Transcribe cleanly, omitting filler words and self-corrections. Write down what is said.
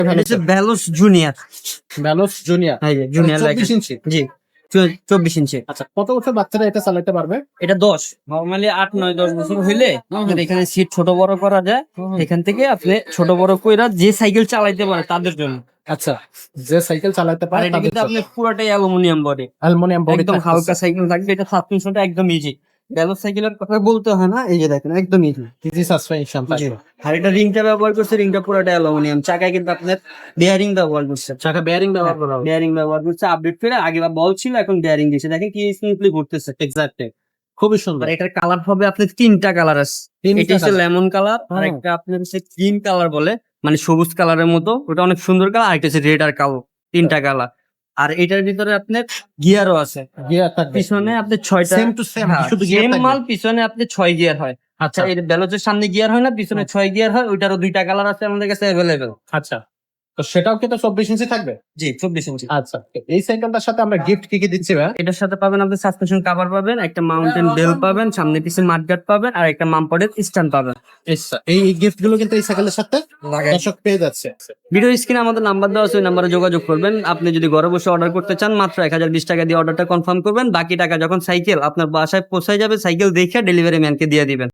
এটা হচ্ছে ভ্যালোস junior. ভ্যালোস junior. হ্যাঁ জুনিয়র 24 ইঞ্চি। জি 24 ইঞ্চি। আচ্ছা, কত বছর বাচ্চারা এটা চালাতে পারবে? এটা 10 নরমালি 8 9 10 বছর হইলে আপনার এখানে সিট ছোট বড় করা যায়। এখান থেকে আপনি ছোট বড় কইরা যে সাইকেল চালাইতে পারে তাদের জন্য। আচ্ছা, যে সাইকেল চালাতে আর পারে এটা তাদের কিন্তু আপনি পুরোটাই অ্যালুমিনিয়াম বডি, অ্যালুমিনিয়াম বডি, একদম হালকা সাইকেল থাকবে। এটা সাসপেনশনটা একদম ইজি। ভ্যালোস সাইকেলের কথা বলতে হয় না, এই যে দেখেন একদম ইজি। ইজি সাসপেনশন জি। থাকবে। আর এটা রিংটা ব্যবহার করছে, রিংটা পুরোটা অ্যালুমিনিয়াম। চাকায় কিন্তু আপনার বেয়ারিং ব্যবহার করছে। চাকা বেয়ারিং ব্যবহার করা হবে। বেয়ারিং ব্যবহার করছে আপডেট করে, আগে বা বল ছিল এখন বেয়ারিং দিয়েছে। দেখেন কি স্মুথলি ঘুরতেছে। এক্স্যাক্টলি, খুবই সুন্দর। আর এটার কালার হবে আপনার 3টা কালার আছে। তিনটা এটা হচ্ছে colour। লেমন কালার, আর একটা আপনার হচ্ছে গ্রিন কালার বলে, মানে সবুজ কালারের মতো, ওটা অনেক সুন্দর কালার। আর একটা হচ্ছে রেড আর কালো, 3টা কালার। আর এটার ভিতরে আপনার গিয়ারও আছে। গিয়ার থাকবে পিছনে আপনি 6টা, সেম টু সেম, শুধু গিয়ার সেম থাকবে। মাল। পিছনে আপনি 6 গিয়ার হয়। আচ্ছা এই ব্যালোজের সামনে গিয়ার হয় না, পিছনে 6 গিয়ার হয়। ওইটারও 2টা কালার আছে আমাদের কাছে অ্যাভেলেবেল। আচ্ছা, তো সেটাও কিন্তু 24 ইঞ্চি থাকবে। জি 24 ইঞ্চি। আচ্ছা, এই সাইকেলটার সাথে আমরা গিফট কি কি দিচ্ছি ভাই? এটার সাথে পাবেন আপনি সাসপেনশন কভার পাবেন, একটা মাউন্টেন বেল পাবেন, সামনে পিছনে মাডগার্ড পাবেন, আর একটা মামপডের স্ট্যান্ড পাবেন। আচ্ছা, এই গিফট গুলো কিন্তু এই সাইকেলের সাথে দর্শক পেয়ে যাচ্ছে। ভিডিও স্ক্রিনে আমাদের নাম্বার দেওয়া আছে, ওই নাম্বারে যোগাযোগ করবেন। আপনি যদি ঘরে বসে অর্ডার করতে চান, মাত্র 1020 টাকা দিয়ে অর্ডারটা কনফার্ম করবেন। বাকি টাকা যখন সাইকেল আপনার বাসায় পৌঁছায় যাবে, সাইকেল দেখে ডেলিভারি ম্যানকে দিয়ে দিবেন।